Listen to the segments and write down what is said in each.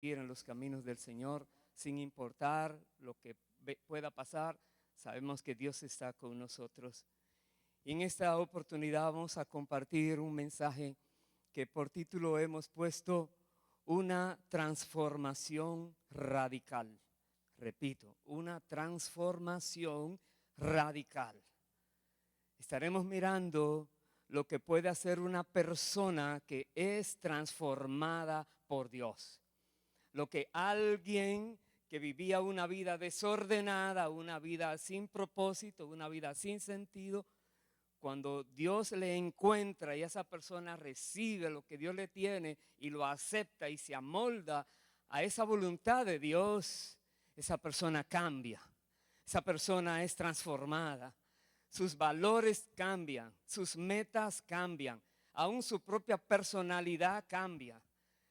ir en los caminos del Señor sin importar lo que pueda pasar. Sabemos que Dios está con nosotros. Y en esta oportunidad vamos a compartir un mensaje que por título hemos puesto una transformación radical. Repito, una transformación radical. Estaremos mirando lo que puede hacer una persona que es transformada por Dios. Lo que alguien que vivía una vida desordenada, una vida sin propósito, una vida sin sentido, cuando Dios le encuentra y esa persona recibe lo que Dios le tiene y lo acepta y se amolda a esa voluntad de Dios, esa persona cambia, esa persona es transformada. Sus valores cambian, sus metas cambian, aún su propia personalidad cambia.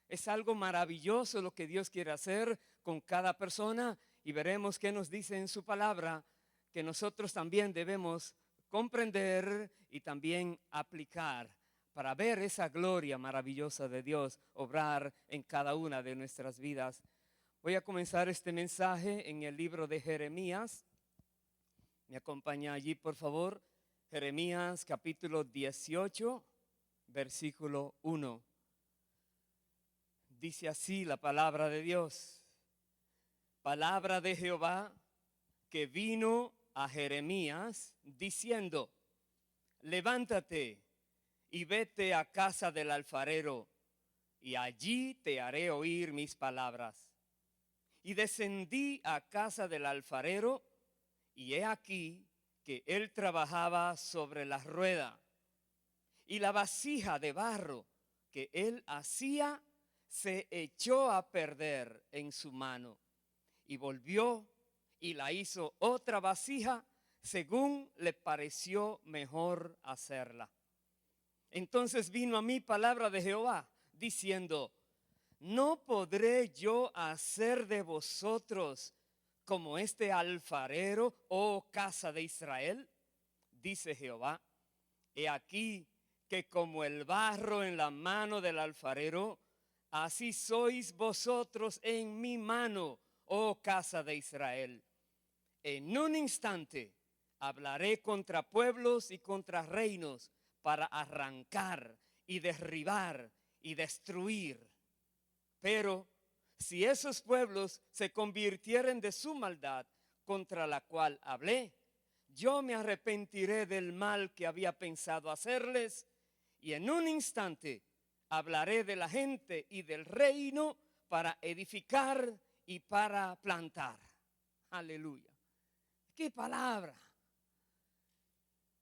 Es algo maravilloso lo que Dios quiere hacer con cada persona y veremos qué nos dice en su palabra que nosotros también debemos comprender y también aplicar para ver esa gloria maravillosa de Dios obrar en cada una de nuestras vidas. Voy a comenzar este mensaje en el libro de Jeremías. Me acompaña allí, por favor. Jeremías capítulo 18, versículo 1. Dice así la palabra de Dios. Palabra de Jehová que vino a Jeremías diciendo: levántate y vete a casa del alfarero, y allí te haré oír mis palabras. Y descendí a casa del alfarero, y he aquí que él trabajaba sobre la rueda, y la vasija de barro que él hacía se echó a perder en su mano, y volvió y la hizo otra vasija según le pareció mejor hacerla. Entonces vino a mí palabra de Jehová diciendo: ¿no podré yo hacer de vosotros como este alfarero, oh casa de Israel? Dice Jehová: he aquí que como el barro en la mano del alfarero, así sois vosotros en mi mano, oh casa de Israel. En un instante hablaré contra pueblos y contra reinos para arrancar y derribar y destruir. Pero si esos pueblos se convirtieren de su maldad contra la cual hablé, yo me arrepentiré del mal que había pensado hacerles, y en un instante hablaré de la gente y del reino para edificar y para plantar. Aleluya. ¡Qué palabra!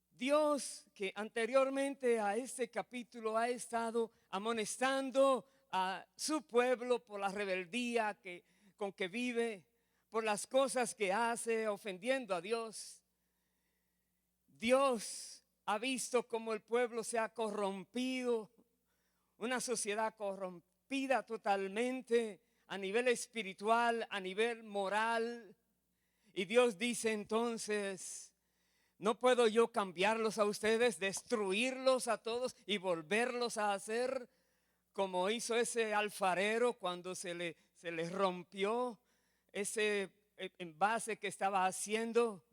Dios, que anteriormente a este capítulo ha estado amonestando a su pueblo por la rebeldía con que vive, por las cosas que hace, ofendiendo a Dios. Dios ha visto cómo el pueblo se ha corrompido, una sociedad corrompida totalmente a nivel espiritual, a nivel moral. Y Dios dice entonces: ¿no puedo yo cambiarlos a ustedes, destruirlos a todos y volverlos a hacer como hizo ese alfarero cuando se le rompió ese envase que estaba haciendo?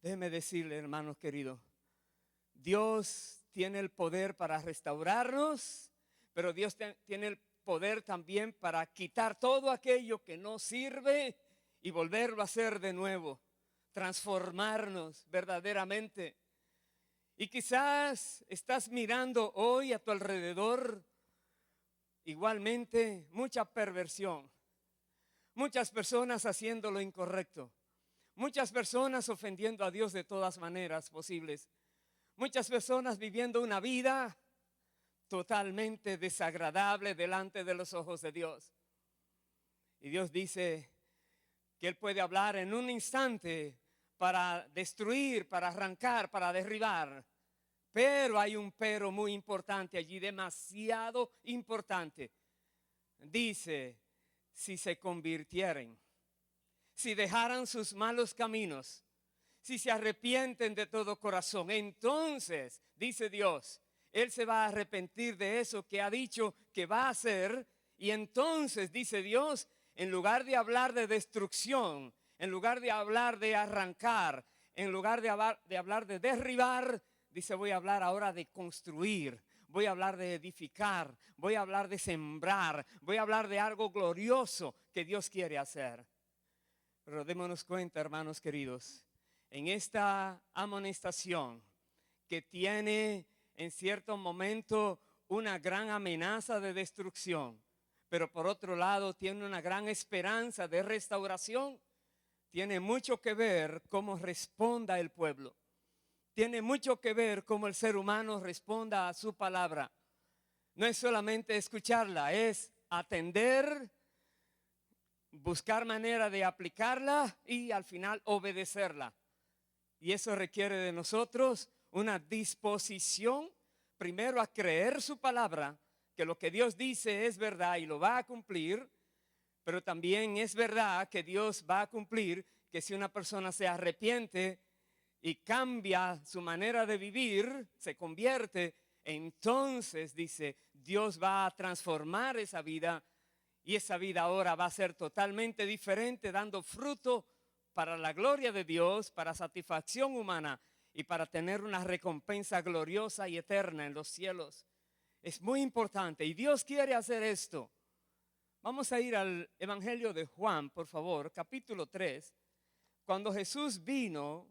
Déjeme decirle, hermanos queridos, Dios tiene el poder para restaurarnos, pero Dios tiene el poder también para quitar todo aquello que no sirve y volverlo a hacer de nuevo, transformarnos verdaderamente. Y quizás estás mirando hoy a tu alrededor igualmente mucha perversión, muchas personas haciendo lo incorrecto, muchas personas ofendiendo a Dios de todas maneras posibles, muchas personas viviendo una vida totalmente desagradable delante de los ojos de Dios. Y Dios dice que Él puede hablar en un instante para destruir, para arrancar, para derribar. Pero hay un pero muy importante allí, demasiado importante. Dice: si se convirtieren, si dejaran sus malos caminos, si se arrepienten de todo corazón, entonces, dice Dios, Él se va a arrepentir de eso que ha dicho que va a hacer Y entonces, dice Dios, en lugar de hablar de destrucción, en lugar de hablar de arrancar, en lugar de hablar de derribar, dice, voy a hablar ahora de construir, voy a hablar de edificar, voy a hablar de sembrar, voy a hablar de algo glorioso que Dios quiere hacer. Pero démonos cuenta, hermanos queridos, en esta amonestación que tiene en cierto momento una gran amenaza de destrucción, pero por otro lado tiene una gran esperanza de restauración, tiene mucho que ver cómo responda el pueblo. Tiene mucho que ver cómo el ser humano responda a su palabra. No es solamente escucharla, es atender, buscar manera de aplicarla y al final obedecerla. Y eso requiere de nosotros una disposición, primero a creer su palabra, que lo que Dios dice es verdad y lo va a cumplir, pero también es verdad que Dios va a cumplir que si una persona se arrepiente y cambia su manera de vivir, se convierte, entonces dice, Dios va a transformar esa vida y esa vida ahora va a ser totalmente diferente, dando fruto para la gloria de Dios, para satisfacción humana y para tener una recompensa gloriosa y eterna en los cielos. Es muy importante y Dios quiere hacer esto. Vamos a ir al Evangelio de Juan, por favor, capítulo 3. Cuando Jesús vino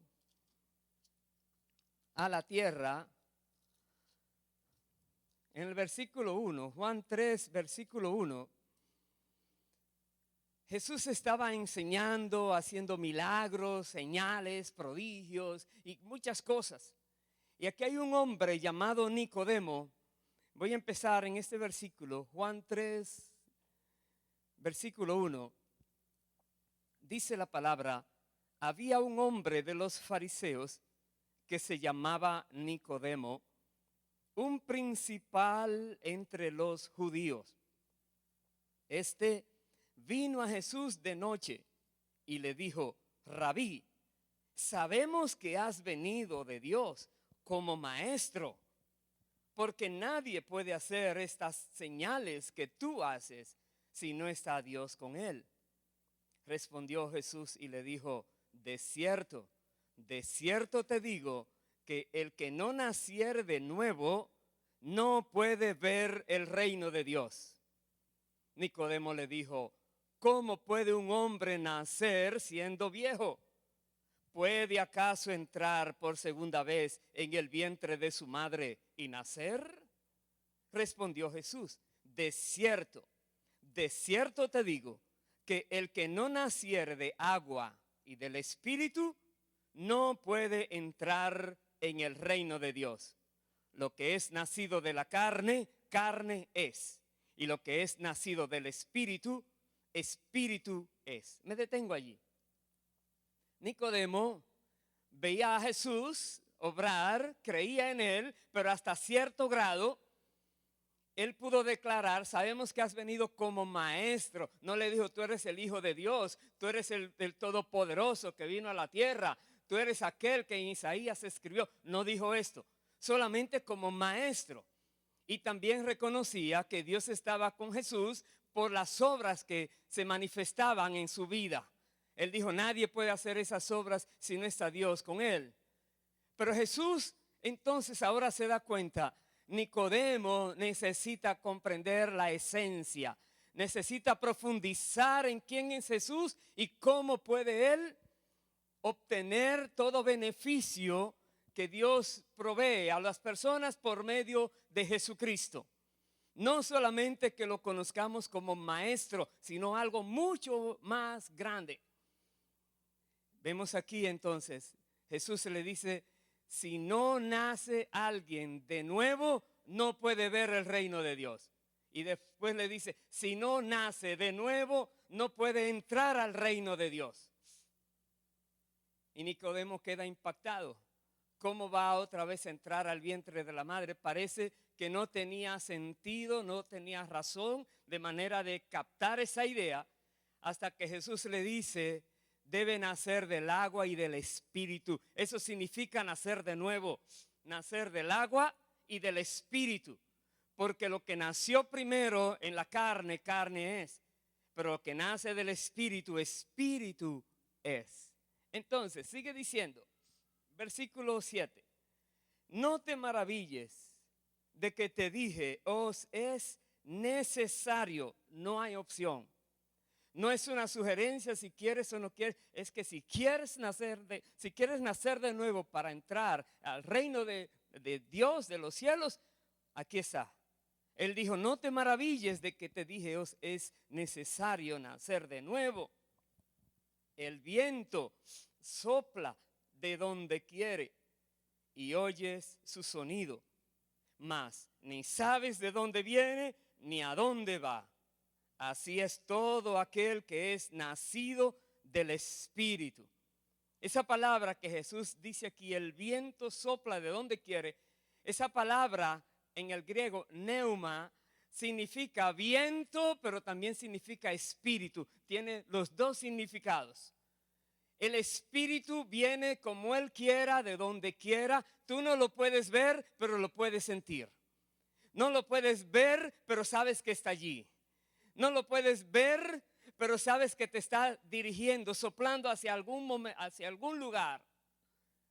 a la tierra, en el versículo 1, Juan 3, versículo 1, Jesús estaba enseñando, haciendo milagros, señales, prodigios y muchas cosas. Y aquí hay un hombre llamado Nicodemo. Voy a empezar en este versículo, Juan 3, versículo 1. Dice la palabra, había un hombre de los fariseos que se llamaba Nicodemo, un principal entre los judíos. Este vino a Jesús de noche y le dijo, Rabí, sabemos que has venido de Dios como maestro, porque nadie puede hacer estas señales que tú haces si no está Dios con él. Respondió Jesús y le dijo, de cierto te digo que el que no naciere de nuevo no puede ver el reino de Dios. Nicodemo le dijo, ¿cómo puede un hombre nacer siendo viejo? ¿Puede acaso entrar por segunda vez en el vientre de su madre y nacer? Respondió Jesús, de cierto te digo que el que no naciere de agua y del Espíritu no puede entrar en el reino de Dios. Lo que es nacido de la carne, carne es. Y lo que es nacido del Espíritu, Espíritu es. Me detengo allí. Nicodemo veía a Jesús obrar, creía en él, pero hasta cierto grado él pudo declarar, sabemos que has venido como maestro. No le dijo, tú eres el Hijo de Dios, tú eres el Todopoderoso que vino a la tierra, tú eres aquel que en Isaías escribió. No dijo esto, solamente como maestro. Y también reconocía que Dios estaba con Jesús por las obras que se manifestaban en su vida. Él dijo, nadie puede hacer esas obras si no está Dios con él. Pero Jesús entonces ahora se da cuenta, Nicodemo necesita comprender la esencia, necesita profundizar en quién es Jesús y cómo puede él obtener todo beneficio que Dios provee a las personas por medio de Jesucristo. No solamente que lo conozcamos como maestro, sino algo mucho más grande. Vemos aquí entonces, Jesús le dice, si no nace alguien de nuevo, no puede ver el reino de Dios. Y después le dice, si no nace de nuevo, no puede entrar al reino de Dios. Y Nicodemo queda impactado. ¿Cómo va otra vez a entrar al vientre de la madre? Parece que no tenía sentido, no tenía razón de manera de captar esa idea, hasta que Jesús le dice, debe nacer del agua y del Espíritu. Eso significa nacer de nuevo, nacer del agua y del Espíritu. porque lo que nació primero en la carne, carne es, pero lo que nace del espíritu, espíritu es. Entonces, sigue diciendo, versículo 7, no te maravilles de que te dije, os es necesario, no hay opción. No es una sugerencia si quieres o no quieres, es que si quieres nacer de nuevo para entrar al reino de Dios, de los cielos, aquí está. Él dijo, no te maravilles de que te dije, os es necesario nacer de nuevo. El viento sopla de donde quiere y oyes su sonido, mas ni sabes de dónde viene ni a dónde va. Así es todo aquel que es nacido del Espíritu. Esa palabra que Jesús dice aquí, el viento sopla de donde quiere, esa palabra en el griego, neuma, significa viento, pero también significa espíritu. Tiene los dos significados. El espíritu viene como Él quiera, de donde quiera. Tú no lo puedes ver, pero lo puedes sentir. No lo puedes ver, pero sabes que está allí. No lo puedes ver, pero sabes que te está dirigiendo, soplando hacia algún momento, hacia algún lugar.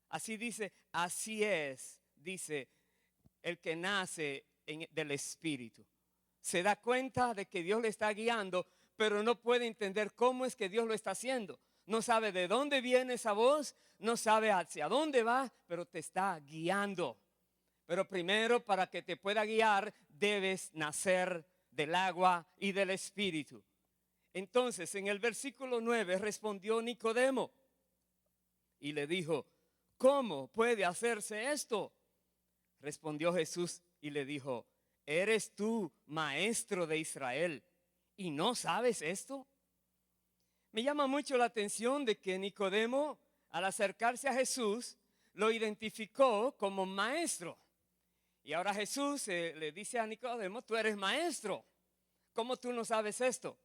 Así dice, así es, dice el que nace del Espíritu. Se da cuenta de que Dios le está guiando, pero no puede entender cómo es que Dios lo está haciendo. No sabe de dónde viene esa voz, no sabe hacia dónde va, pero te está guiando. Pero primero, para que te pueda guiar, debes nacer del agua y del Espíritu. Entonces, en el versículo 9 respondió Nicodemo y le dijo, ¿cómo puede hacerse esto? Respondió Jesús y le dijo, ¿eres tú maestro de Israel y no sabes esto? Me llama mucho la atención de que Nicodemo, al acercarse a Jesús, lo identificó como maestro. Y ahora Jesús le dice a Nicodemo, tú eres maestro. ¿Cómo tú no sabes esto?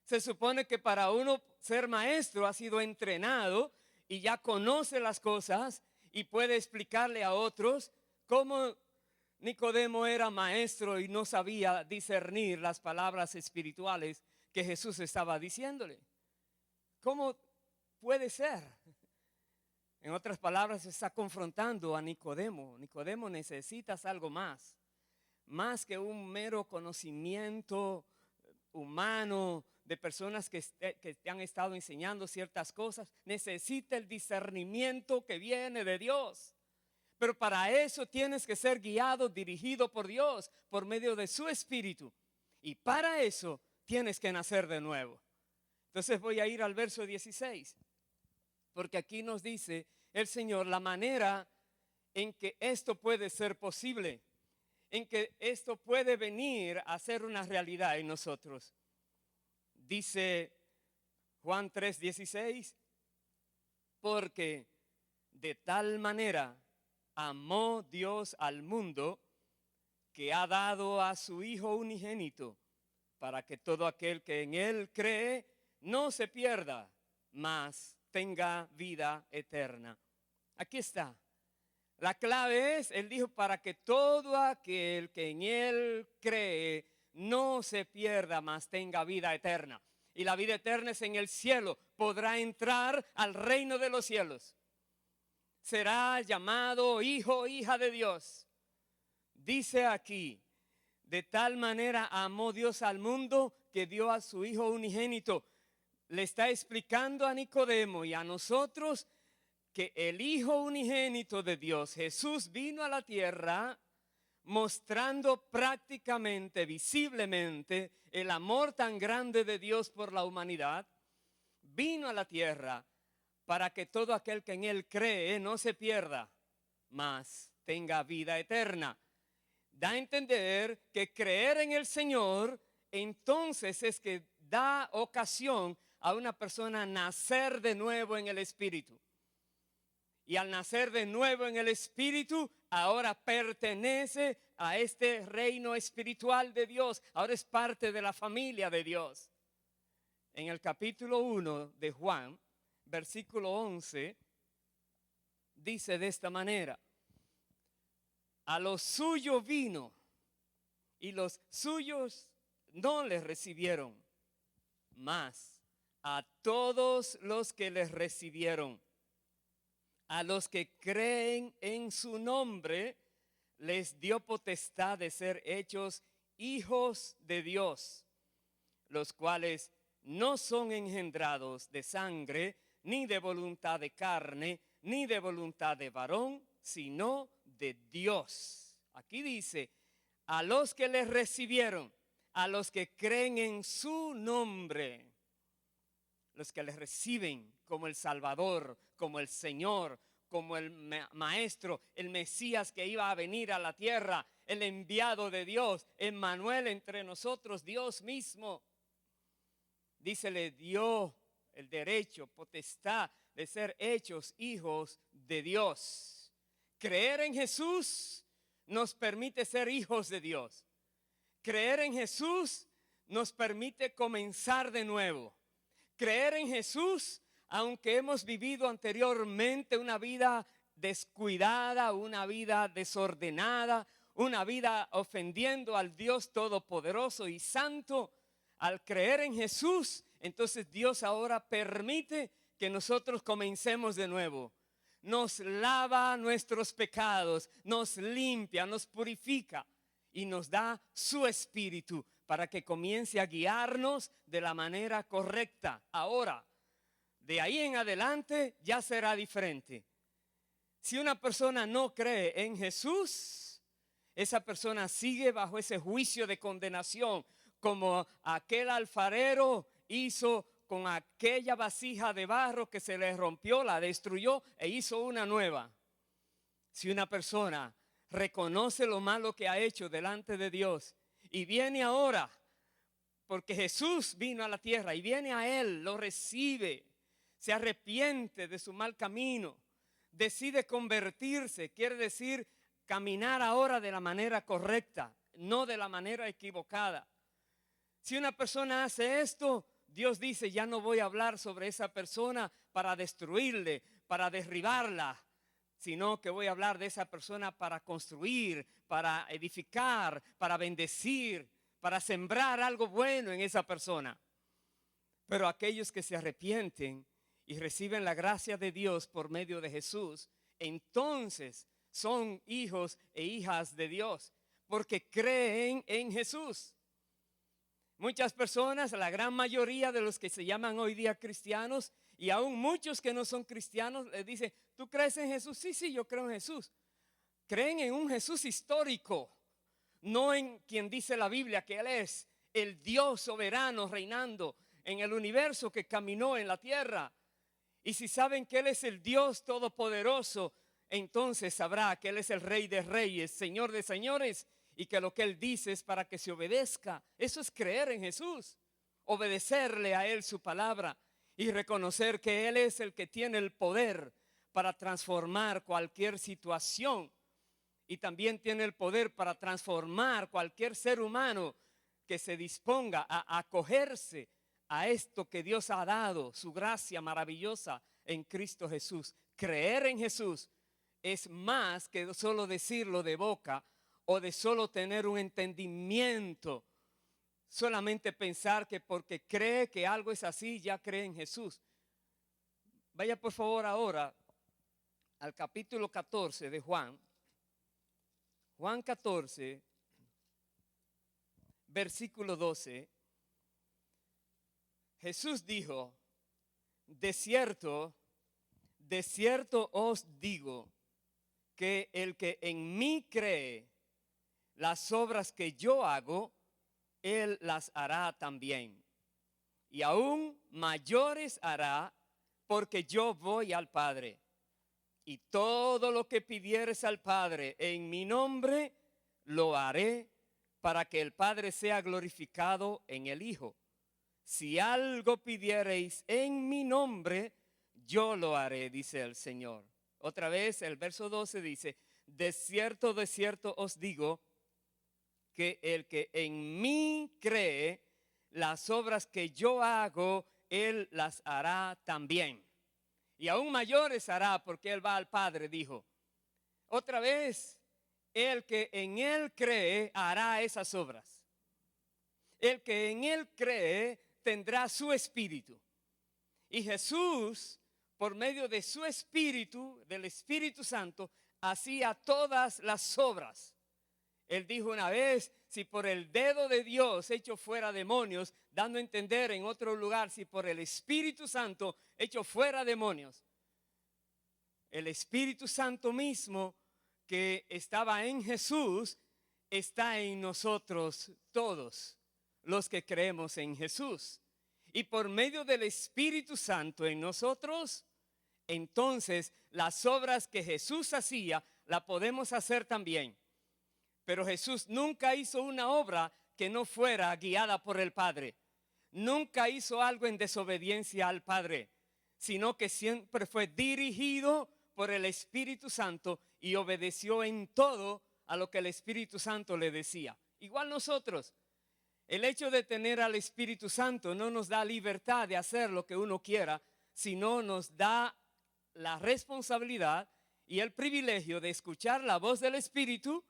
Se supone que para uno ser maestro ha sido entrenado y ya conoce las cosas y puede explicarle a otros. ¿Cómo Nicodemo era maestro y no sabía discernir las palabras espirituales que Jesús estaba diciéndole? ¿Cómo puede ser? En otras palabras, está confrontando a Nicodemo. Nicodemo, necesitas algo más que un mero conocimiento humano de personas que te han estado enseñando ciertas cosas. Necesita el discernimiento que viene de Dios. Pero para eso tienes que ser guiado, dirigido por Dios, por medio de su Espíritu. Y para eso tienes que nacer de nuevo. Entonces voy a ir al verso 16. Porque aquí nos dice el Señor la manera en que esto puede ser posible, en que esto puede venir a ser una realidad en nosotros. Dice Juan 3:16, porque de tal manera amó Dios al mundo que ha dado a su Hijo unigénito, para que todo aquel que en Él cree no se pierda, mas tenga vida eterna. Aquí está. La clave es, Él dijo, para que todo aquel que en Él cree no se pierda, mas tenga vida eterna. Y la vida eterna es en el cielo. Podrá entrar al reino de los cielos. Será llamado hijo o hija de Dios. Dice aquí, de tal manera amó Dios al mundo que dio a su Hijo unigénito. Le está explicando a Nicodemo y a nosotros que el Hijo unigénito de Dios, Jesús, vino a la tierra mostrando prácticamente, visiblemente, el amor tan grande de Dios por la humanidad. Vino a la tierra para que todo aquel que en Él cree no se pierda, mas tenga vida eterna. Da a entender que creer en el Señor, entonces es que da ocasión a una persona nacer de nuevo en el Espíritu. Y al nacer de nuevo en el Espíritu, ahora pertenece a este reino espiritual de Dios. Ahora es parte de la familia de Dios. En el capítulo 1 de Juan, versículo 11, dice de esta manera: a lo suyo vino y los suyos no les recibieron. Mas a todos los que les recibieron, a los que creen en su nombre, les dio potestad de ser hechos hijos de Dios, los cuales no son engendrados de sangre, ni de voluntad de carne, ni de voluntad de varón, sino de Dios. Aquí dice, a los que les recibieron, a los que creen en su nombre, los que les reciben como el Salvador, como el Señor, como el Maestro, el Mesías que iba a venir a la tierra, el enviado de Dios, Emmanuel entre nosotros, Dios mismo. Dice, le dio el derecho, potestad de ser hechos hijos de Dios. Creer en Jesús nos permite ser hijos de Dios. Creer en Jesús nos permite comenzar de nuevo. Creer en Jesús, aunque hemos vivido anteriormente una vida descuidada, una vida desordenada, una vida ofendiendo al Dios Todopoderoso y Santo, al creer en Jesús, entonces Dios ahora permite que nosotros comencemos de nuevo. Nos lava nuestros pecados, nos limpia, nos purifica y nos da su espíritu para que comience a guiarnos de la manera correcta. Ahora, de ahí en adelante ya será diferente. Si una persona no cree en Jesús, esa persona sigue bajo ese juicio de condenación, como aquel alfarero hizo con aquella vasija de barro que se le rompió, la destruyó e hizo una nueva. Si una persona reconoce lo malo que ha hecho delante de Dios y viene ahora, porque Jesús vino a la tierra y viene a Él, lo recibe, se arrepiente de su mal camino, decide convertirse, quiere decir caminar ahora de la manera correcta, no de la manera equivocada. Si una persona hace esto, Dios dice, ya no voy a hablar sobre esa persona para destruirle, para derribarla, sino que voy a hablar de esa persona para construir, para edificar, para bendecir, para sembrar algo bueno en esa persona. Pero aquellos que se arrepienten y reciben la gracia de Dios por medio de Jesús, entonces son hijos e hijas de Dios, porque creen en Jesús. Muchas personas, la gran mayoría de los que se llaman hoy día cristianos, y aún muchos que no son cristianos, les dicen, ¿tú crees en Jesús? Sí, sí, yo creo en Jesús. Creen en un Jesús histórico, no en quien dice la Biblia que Él es el Dios soberano reinando en el universo que caminó en la tierra. Y si saben que Él es el Dios todopoderoso, entonces sabrá que Él es el Rey de reyes, Señor de señores, y que lo que Él dice es para que se obedezca. Eso es creer en Jesús, obedecerle a Él su palabra y reconocer que Él es el que tiene el poder para transformar cualquier situación. Y también tiene el poder para transformar cualquier ser humano que se disponga a acogerse a esto que Dios ha dado, su gracia maravillosa en Cristo Jesús. Creer en Jesús es más que solo decirlo de boca o de solo tener un entendimiento, solamente pensar que porque cree que algo es así, ya cree en Jesús. Vaya por favor ahora al capítulo 14 de Juan. Juan 14, versículo 12. Jesús dijo, de cierto os digo, que el que en mí cree, las obras que yo hago, Él las hará también. Y aún mayores hará, porque yo voy al Padre. Y todo lo que pidieres al Padre en mi nombre, lo haré para que el Padre sea glorificado en el Hijo. Si algo pidiereis en mi nombre, yo lo haré, dice el Señor. Otra vez el verso 12 dice, de cierto os digo, que el que en mí cree, las obras que yo hago, Él las hará también. Y aún mayores hará, porque Él va al Padre, dijo. Otra vez, el que en él cree hará esas obras. El que en él cree tendrá su espíritu. Y Jesús, por medio de su espíritu, del Espíritu Santo, hacía todas las obras. Él dijo una vez, si por el dedo de Dios echo fuera demonios, dando a entender en otro lugar, si por el Espíritu Santo echo fuera demonios. El Espíritu Santo mismo que estaba en Jesús, está en nosotros todos los que creemos en Jesús. Y por medio del Espíritu Santo en nosotros, entonces las obras que Jesús hacía, las podemos hacer también. Pero Jesús nunca hizo una obra que no fuera guiada por el Padre. Nunca hizo algo en desobediencia al Padre, sino que siempre fue dirigido por el Espíritu Santo y obedeció en todo a lo que el Espíritu Santo le decía. Igual nosotros, el hecho de tener al Espíritu Santo no nos da libertad de hacer lo que uno quiera, sino nos da la responsabilidad y el privilegio de escuchar la voz del Espíritu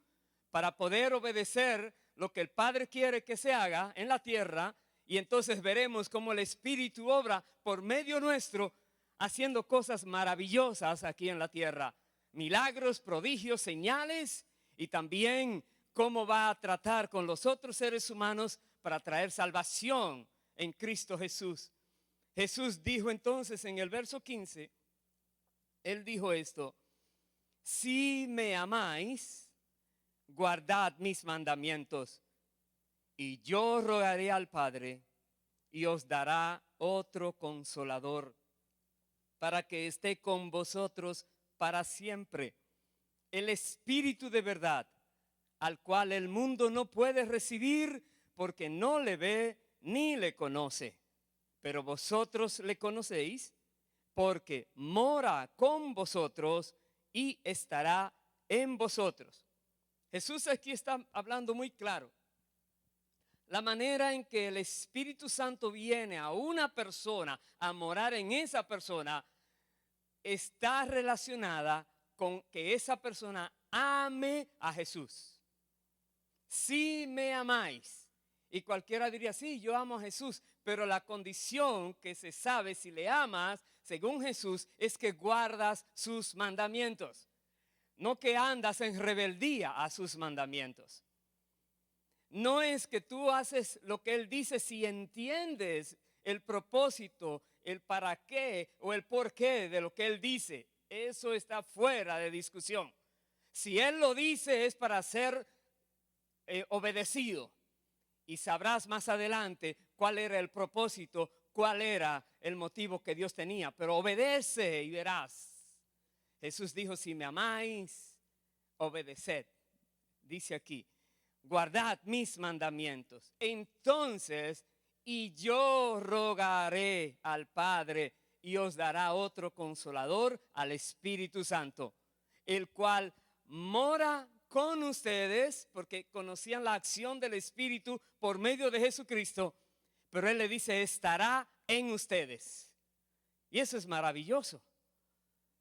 para poder obedecer lo que el Padre quiere que se haga en la tierra. Y entonces veremos cómo el Espíritu obra por medio nuestro, haciendo cosas maravillosas aquí en la tierra. Milagros, prodigios, señales, y también cómo va a tratar con los otros seres humanos para traer salvación en Cristo Jesús. Jesús dijo entonces en el verso 15, Él dijo esto: si me amáis, guardad mis mandamientos, y yo rogaré al Padre, y os dará otro consolador, para que esté con vosotros para siempre, el Espíritu de verdad, al cual el mundo no puede recibir, porque no le ve ni le conoce. Pero vosotros le conocéis, porque mora con vosotros y estará en vosotros. Jesús aquí está hablando muy claro. La manera en que el Espíritu Santo viene a una persona a morar en esa persona está relacionada con que esa persona ame a Jesús. Si me amáis. Y cualquiera diría, sí, yo amo a Jesús, pero la condición que se sabe si le amas, según Jesús, es que guardas sus mandamientos. No que andas en rebeldía a sus mandamientos. No es que tú haces lo que Él dice si entiendes el propósito, el para qué o el por qué de lo que Él dice. Eso está fuera de discusión. Si Él lo dice es para ser obedecido. Y sabrás más adelante cuál era el propósito, cuál era el motivo que Dios tenía. Pero obedece y verás. Jesús dijo, si me amáis, obedeced. Dice aquí, guardad mis mandamientos. Entonces, y yo rogaré al Padre y os dará otro consolador, al Espíritu Santo, el cual mora con ustedes, porque conocían la acción del Espíritu por medio de Jesucristo, pero Él le dice, estará en ustedes. Y eso es maravilloso,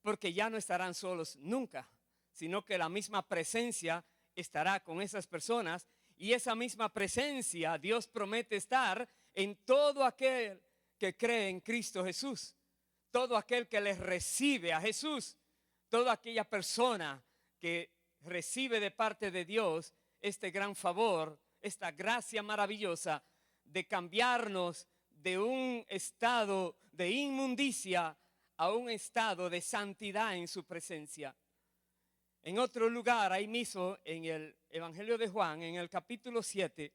porque ya no estarán solos nunca, sino que la misma presencia estará con esas personas, y esa misma presencia Dios promete estar en todo aquel que cree en Cristo Jesús, todo aquel que les recibe a Jesús, toda aquella persona que recibe de parte de Dios este gran favor, esta gracia maravillosa de cambiarnos de un estado de inmundicia a un estado de santidad en su presencia. En otro lugar, ahí mismo, en el Evangelio de Juan, en el capítulo 7,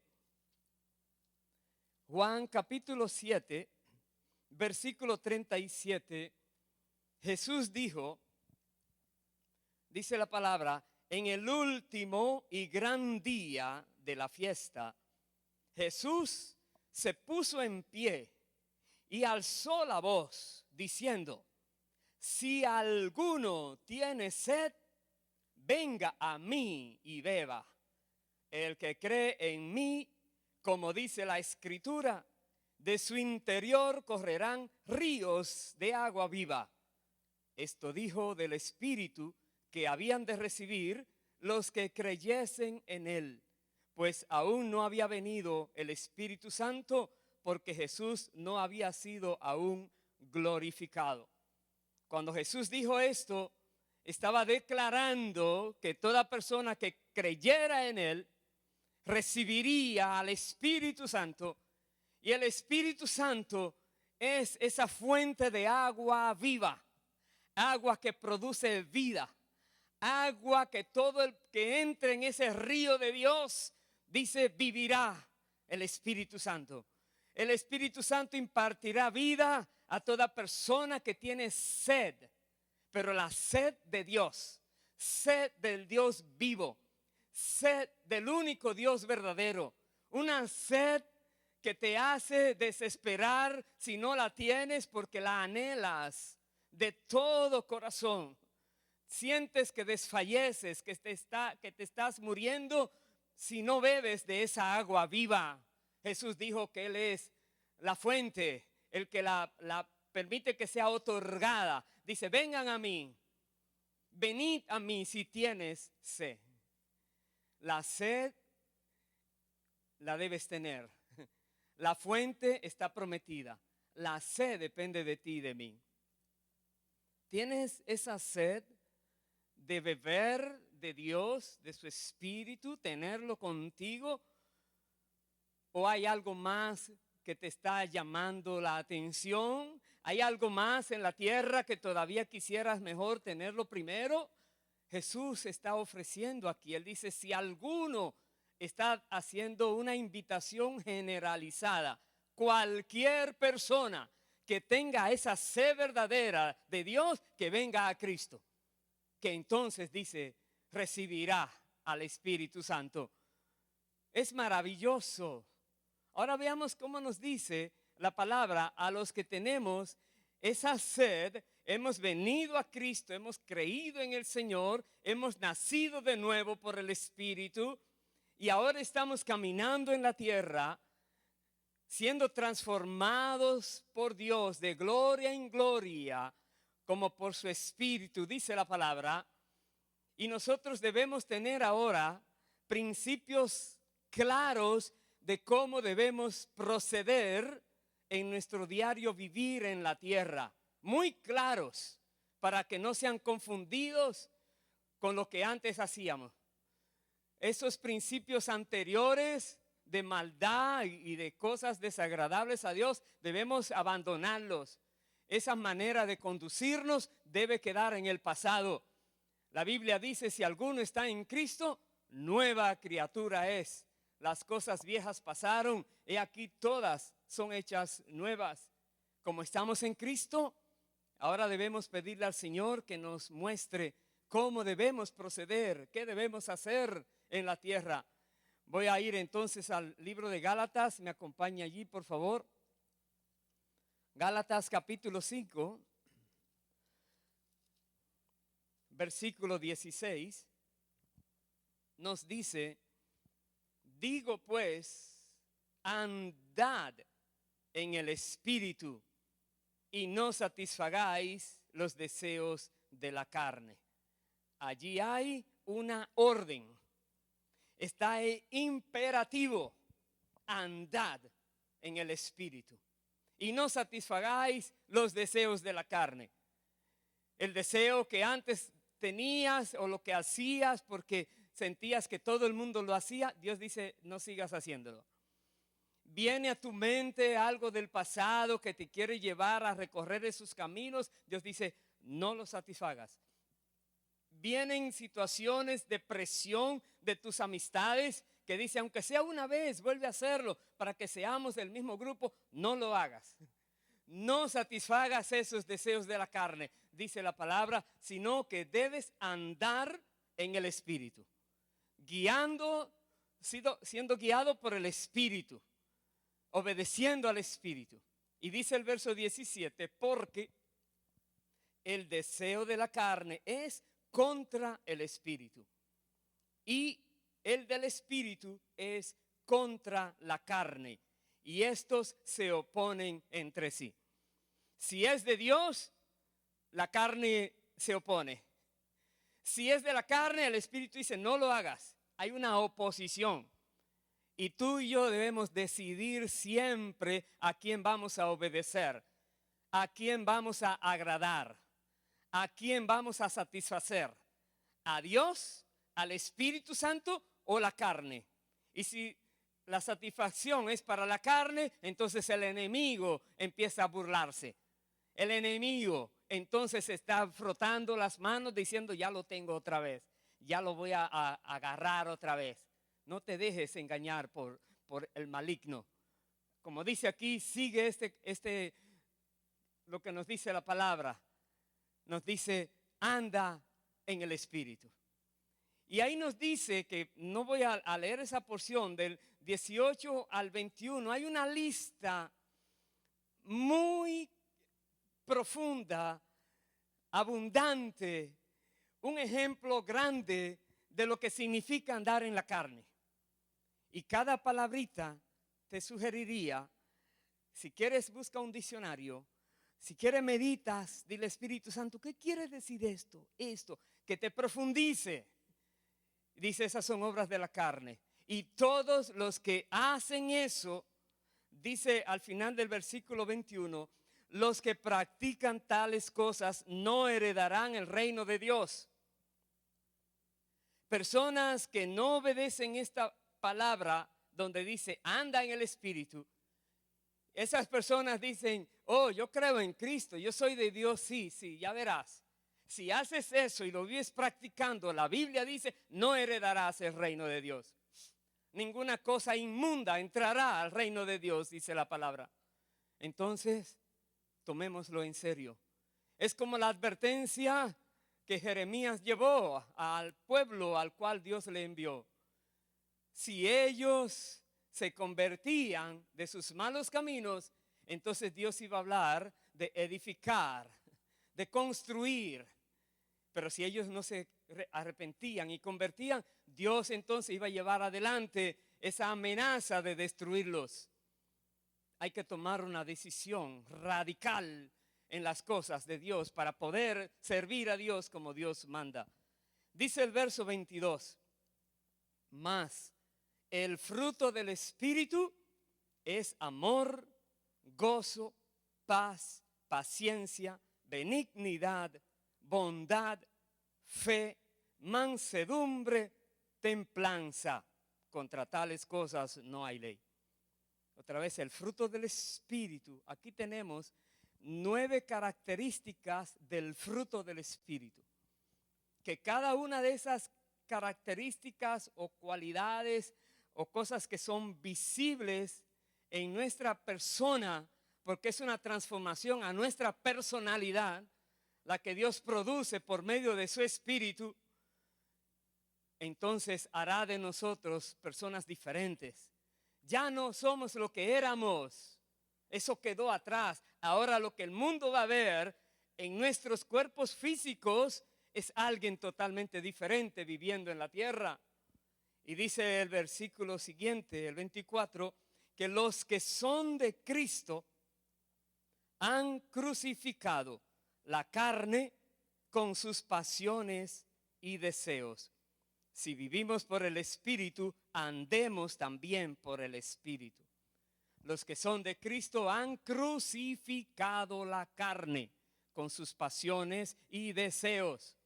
Juan capítulo 7, versículo 37, Jesús dijo, dice la palabra, en el último y gran día de la fiesta, Jesús se puso en pie y alzó la voz, diciendo, si alguno tiene sed, venga a mí y beba. El que cree en mí, como dice la Escritura, de su interior correrán ríos de agua viva. Esto dijo del Espíritu que habían de recibir los que creyesen en él, pues aún no había venido el Espíritu Santo, porque Jesús no había sido aún glorificado. Cuando Jesús dijo esto, estaba declarando que toda persona que creyera en él recibiría al Espíritu Santo, y el Espíritu Santo es esa fuente de agua viva, agua que produce vida, agua que todo el que entre en ese río de Dios, dice, vivirá. El Espíritu Santo. El Espíritu Santo impartirá vida a toda persona que tiene sed, pero la sed de Dios, sed del Dios vivo, sed del único Dios verdadero, una sed que te hace desesperar si no la tienes porque la anhelas de todo corazón. Sientes que desfalleces, que te estás muriendo si no bebes de esa agua viva. Jesús dijo que Él es la fuente, el que la permite que sea otorgada. Dice, vengan a mí, venid a mí si tienes sed. La sed la debes tener. La fuente está prometida. La sed depende de ti y de mí. ¿Tienes esa sed de beber de Dios, de su Espíritu, tenerlo contigo? ¿O hay algo más que te está llamando la atención? ¿Hay algo más en la tierra que todavía quisieras mejor tenerlo primero? Jesús está ofreciendo aquí. Él dice, si alguno está haciendo una invitación generalizada, cualquier persona que tenga esa sed verdadera de Dios, que venga a Cristo, que entonces dice, recibirá al Espíritu Santo. Es maravilloso. Ahora veamos cómo nos dice la palabra a los que tenemos esa sed. Hemos venido a Cristo, hemos creído en el Señor, hemos nacido de nuevo por el Espíritu y ahora estamos caminando en la tierra, siendo transformados por Dios de gloria en gloria, como por su Espíritu, dice la palabra. Y nosotros debemos tener ahora principios claros de cómo debemos proceder en nuestro diario vivir en la tierra. Muy claros, para que no sean confundidos con lo que antes hacíamos. Esos principios anteriores de maldad y de cosas desagradables a Dios, debemos abandonarlos. Esa manera de conducirnos debe quedar en el pasado. La Biblia dice, si alguno está en Cristo, nueva criatura es. Las cosas viejas pasaron, he aquí todas son hechas nuevas. Como estamos en Cristo, ahora debemos pedirle al Señor que nos muestre cómo debemos proceder, qué debemos hacer en la tierra. Voy a ir entonces al libro de Gálatas, me acompaña allí por favor. Gálatas capítulo 5, versículo 16, nos dice, digo pues, andad en el Espíritu y no satisfagáis los deseos de la carne. Allí hay una orden. Está el imperativo, andad en el Espíritu y no satisfagáis los deseos de la carne. El deseo que antes tenías o lo que hacías porque sentías que todo el mundo lo hacía, Dios dice, no sigas haciéndolo. Viene a tu mente algo del pasado que te quiere llevar a recorrer esos caminos, Dios dice, no lo satisfagas. Vienen situaciones de presión de tus amistades que dice, aunque sea una vez, vuelve a hacerlo para que seamos del mismo grupo, no lo hagas. No satisfagas esos deseos de la carne, dice la palabra, sino que debes andar en el Espíritu, siendo guiado por el Espíritu, obedeciendo al Espíritu. Y dice el verso 17, porque el deseo de la carne es contra el Espíritu y el del Espíritu es contra la carne, y estos se oponen entre sí. Si es de Dios, la carne se opone. Si es de la carne, el Espíritu dice, no lo hagas. Hay una oposición. Y tú y yo debemos decidir siempre a quién vamos a obedecer, a quién vamos a agradar, a quién vamos a satisfacer, a Dios, al Espíritu Santo o la carne. Y si la satisfacción es para la carne, entonces el enemigo empieza a burlarse. El enemigo entonces está frotando las manos diciendo, ya lo tengo otra vez, ya lo voy a agarrar otra vez. No te dejes engañar por el maligno. Como dice aquí, sigue lo que nos dice la palabra. Nos dice, anda en el Espíritu. Y ahí nos dice que, no voy a leer esa porción del 18 al 21, hay una lista muy profunda, abundante, un ejemplo grande de lo que significa andar en la carne. Y cada palabrita te sugeriría, si quieres busca un diccionario, si quieres meditas, dile Espíritu Santo, ¿qué quiere decir esto? Esto, que te profundice. Dice, esas son obras de la carne. Y todos los que hacen eso, dice al final del versículo 21, los que practican tales cosas no heredarán el reino de Dios. Personas que no obedecen esta palabra donde dice, anda en el Espíritu. Esas personas dicen, oh, yo creo en Cristo, yo soy de Dios, sí, ya verás. Si haces eso y lo vives practicando, la Biblia dice, no heredarás el reino de Dios. Ninguna cosa inmunda entrará al reino de Dios, dice la palabra. Entonces, tomémoslo en serio. Es como la advertencia que Jeremías llevó al pueblo al cual Dios le envió. Si ellos se convertían de sus malos caminos, entonces Dios iba a hablar de edificar, de construir. Pero si ellos no se arrepentían y convertían, Dios entonces iba a llevar adelante esa amenaza de destruirlos. Hay que tomar una decisión radical en las cosas de Dios para poder servir a Dios como Dios manda. Dice el verso 22, mas el fruto del Espíritu es amor, gozo, paz, paciencia, benignidad, bondad, fe, mansedumbre, templanza. Contra tales cosas no hay ley. Otra vez, el fruto del Espíritu. Aquí tenemos 9 características del fruto del Espíritu. Que cada una de esas características o cualidades o cosas que son visibles en nuestra persona, porque es una transformación a nuestra personalidad, la que Dios produce por medio de su Espíritu, entonces hará de nosotros personas diferentes. Ya no somos lo que éramos, eso quedó atrás. Ahora lo que el mundo va a ver en nuestros cuerpos físicos es alguien totalmente diferente viviendo en la tierra. Y dice el versículo siguiente, el 24, que los que son de Cristo han crucificado la carne con sus pasiones y deseos. Si vivimos por el Espíritu, andemos también por el Espíritu. Los que son de Cristo han crucificado la carne con sus pasiones y deseos.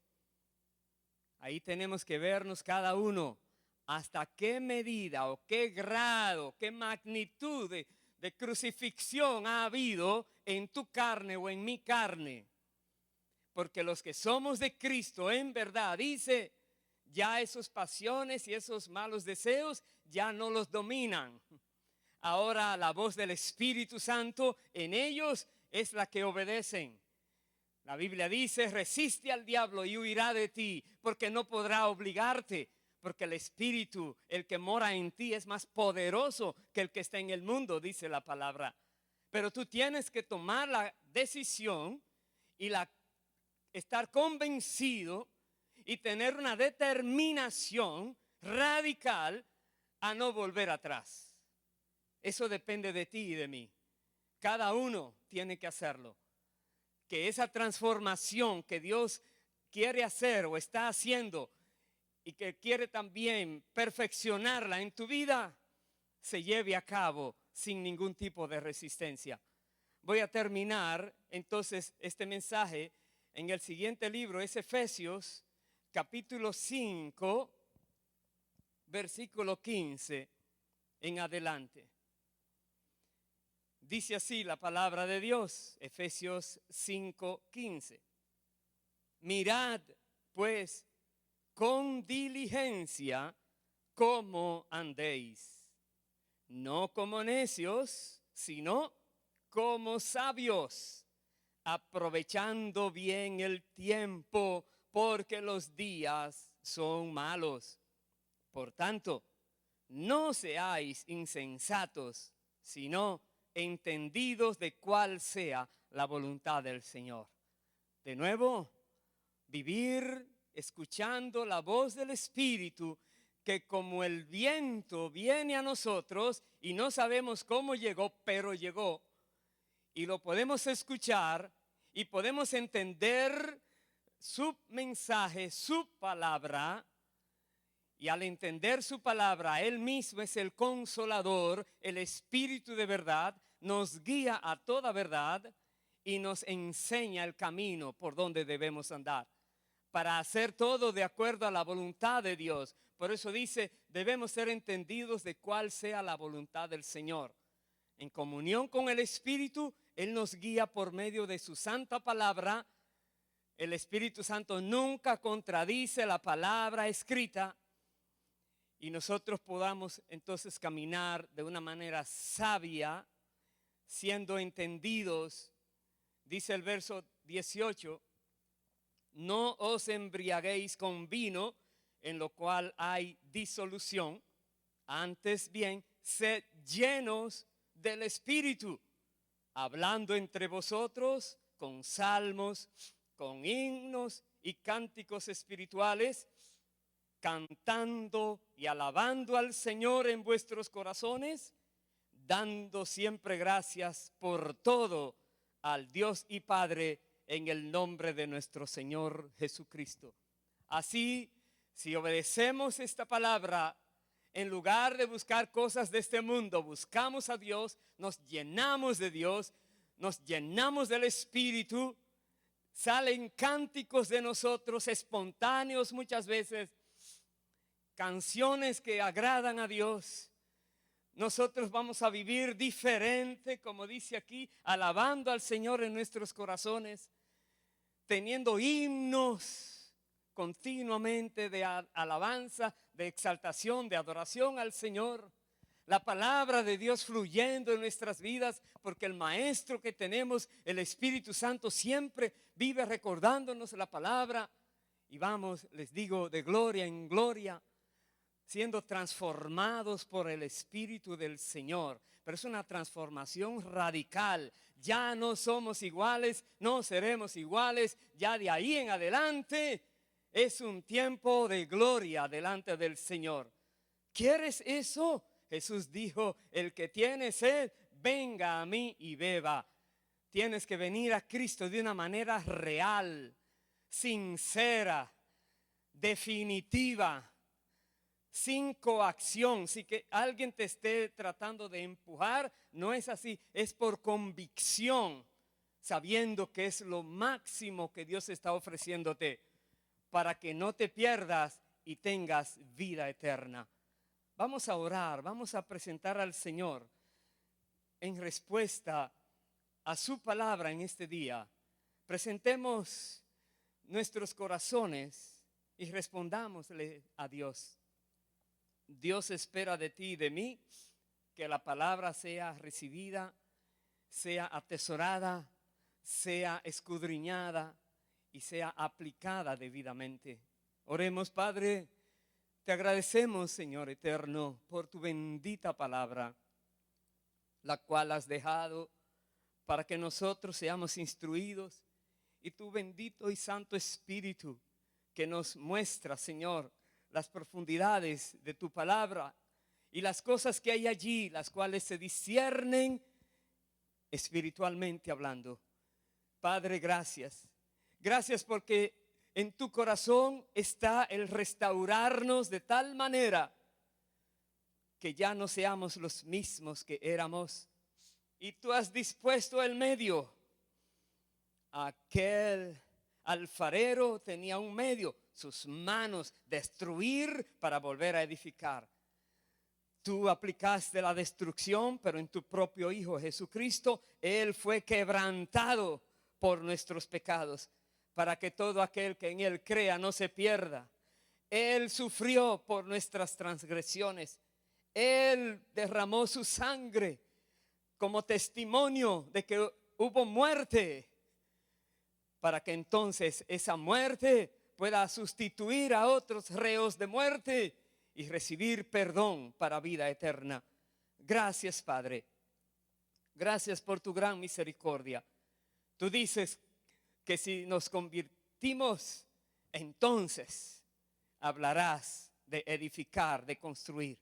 Ahí tenemos que vernos cada uno hasta qué medida o qué grado, qué magnitud de crucifixión ha habido en tu carne o en mi carne. Porque los que somos de Cristo, en verdad, dice, ya esas pasiones y esos malos deseos ya no los dominan. Ahora la voz del Espíritu Santo en ellos es la que obedecen. La Biblia dice, resiste al diablo y huirá de ti, porque no podrá obligarte, porque el Espíritu, el que mora en ti, es más poderoso que el que está en el mundo, dice la palabra. Pero tú tienes que tomar la decisión y estar convencido y tener una determinación radical a no volver atrás. Eso depende de ti y de mí. Cada uno tiene que hacerlo. Que esa transformación que Dios quiere hacer o está haciendo y que quiere también perfeccionarla en tu vida, se lleve a cabo sin ningún tipo de resistencia. Voy a terminar entonces este mensaje en el siguiente libro, es Efesios capítulo 5, versículo 15 en adelante. Dice así la palabra de Dios, Efesios 5:15. Mirad, pues, con diligencia cómo andéis, no como necios, sino como sabios, aprovechando bien el tiempo, porque los días son malos. Por tanto, no seáis insensatos, sino entendidos de cuál sea la voluntad del Señor. De nuevo, vivir escuchando la voz del Espíritu, que como el viento viene a nosotros y no sabemos cómo llegó, pero llegó, y lo podemos escuchar y podemos entender su mensaje, su palabra. Y al entender su palabra, Él mismo es el consolador, el Espíritu de verdad, nos guía a toda verdad y nos enseña el camino por donde debemos andar, para hacer todo de acuerdo a la voluntad de Dios. Por eso dice, debemos ser entendidos de cuál sea la voluntad del Señor. En comunión con el Espíritu, Él nos guía por medio de su santa palabra. El Espíritu Santo nunca contradice la palabra escrita. Y nosotros podamos entonces caminar de una manera sabia, siendo entendidos. Dice el verso 18, no os embriaguéis con vino, en lo cual hay disolución, antes bien, sed llenos del Espíritu, hablando entre vosotros con salmos, con himnos y cánticos espirituales, cantando y alabando al Señor en vuestros corazones, dando siempre gracias por todo al Dios y Padre en el nombre de nuestro Señor Jesucristo. Así, si obedecemos esta palabra, en lugar de buscar cosas de este mundo, buscamos a Dios, nos llenamos de Dios, nos llenamos del Espíritu, salen cánticos de nosotros, espontáneos muchas veces, canciones que agradan a Dios. Nosotros vamos a vivir diferente, como dice aquí, alabando al Señor en nuestros corazones, teniendo himnos continuamente de alabanza, de exaltación, de adoración al Señor. La palabra de Dios fluyendo en nuestras vidas, porque el Maestro que tenemos, el Espíritu Santo, siempre vive recordándonos la palabra. Y vamos, les digo, de gloria en gloria, siendo transformados por el Espíritu del Señor. Pero es una transformación radical. Ya no somos iguales, no seremos iguales. Ya de ahí en adelante es un tiempo de gloria delante del Señor. ¿Quieres eso? Jesús dijo, el que tiene sed, venga a mí y beba. Tienes que venir a Cristo de una manera real, sincera, definitiva, sin coacción. Si que alguien te esté tratando de empujar, no es así, es por convicción, sabiendo que es lo máximo que Dios está ofreciéndote para que no te pierdas y tengas vida eterna. Vamos a orar, vamos a presentar al Señor en respuesta a su palabra en este día. Presentemos nuestros corazones y respondámosle a Dios. Dios espera de ti y de mí que la palabra sea recibida, sea atesorada, sea escudriñada y sea aplicada debidamente. Oremos, Padre, te agradecemos, Señor eterno, por tu bendita palabra, la cual has dejado para que nosotros seamos instruidos, y tu bendito y santo Espíritu que nos muestra, Señor, las profundidades de tu palabra y las cosas que hay allí, las cuales se disciernen espiritualmente hablando. Padre, gracias. Gracias porque En tu corazón está el restaurarnos de tal manera que ya no seamos los mismos que éramos. Y tú has dispuesto el medio. Aquel alfarero tenía un medio, sus manos, destruir para volver a edificar. Tú aplicaste la destrucción, pero en tu propio Hijo Jesucristo, Él fue quebrantado por nuestros pecados, para que todo aquel que en Él crea no se pierda. Él sufrió por nuestras transgresiones. Él derramó su sangre como testimonio de que hubo muerte, para que entonces esa muerte pueda sustituir a otros reos de muerte y recibir perdón para vida eterna. Gracias, Padre. Gracias por tu gran misericordia. Tú dices que si nos convertimos, entonces hablarás de edificar, de construir.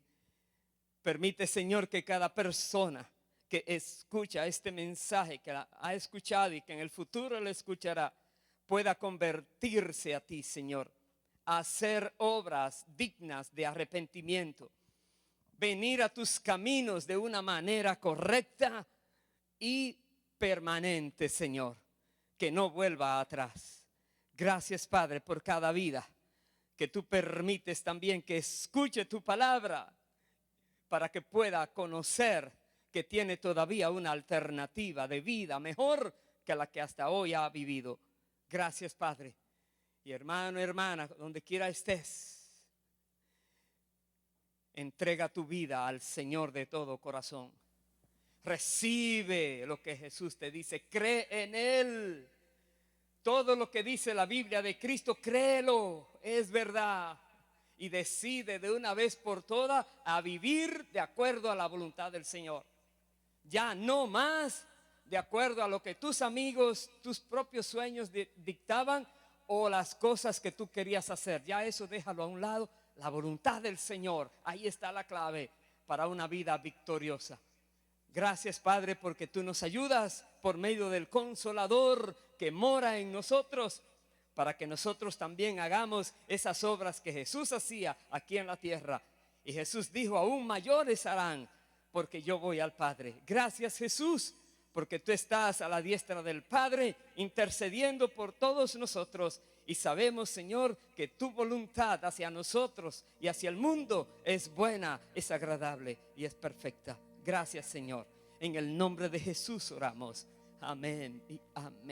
Permite, Señor, que cada persona que escucha este mensaje, que ha escuchado y que en el futuro lo escuchará, pueda convertirse a ti, Señor, a hacer obras dignas de arrepentimiento, venir a tus caminos de una manera correcta y permanente, Señor, que no vuelva atrás. Gracias, Padre, por cada vida que tú permites también que escuche tu palabra, para que pueda conocer que tiene todavía una alternativa de vida mejor que la que hasta hoy ha vivido. Gracias, Padre. Y hermano, hermana, donde quiera estés, entrega tu vida al Señor de todo corazón. Recibe lo que Jesús te dice, cree en Él. Todo lo que dice la Biblia de Cristo, créelo, es verdad. Y decide de una vez por todas a vivir de acuerdo a la voluntad del Señor. Ya no más de acuerdo a lo que tus amigos, tus propios sueños dictaban o las cosas que tú querías hacer. Ya eso déjalo a un lado. La voluntad del Señor, ahí está la clave para una vida victoriosa. Gracias, Padre, porque tú nos ayudas por medio del Consolador que mora en nosotros, para que nosotros también hagamos esas obras que Jesús hacía aquí en la tierra. Y Jesús dijo, aún mayores harán, porque yo voy al Padre. Gracias, Jesús, porque tú estás a la diestra del Padre intercediendo por todos nosotros. Y sabemos, Señor, que tu voluntad hacia nosotros y hacia el mundo es buena, es agradable y es perfecta. Gracias, Señor. En el nombre de Jesús oramos. Amén y amén.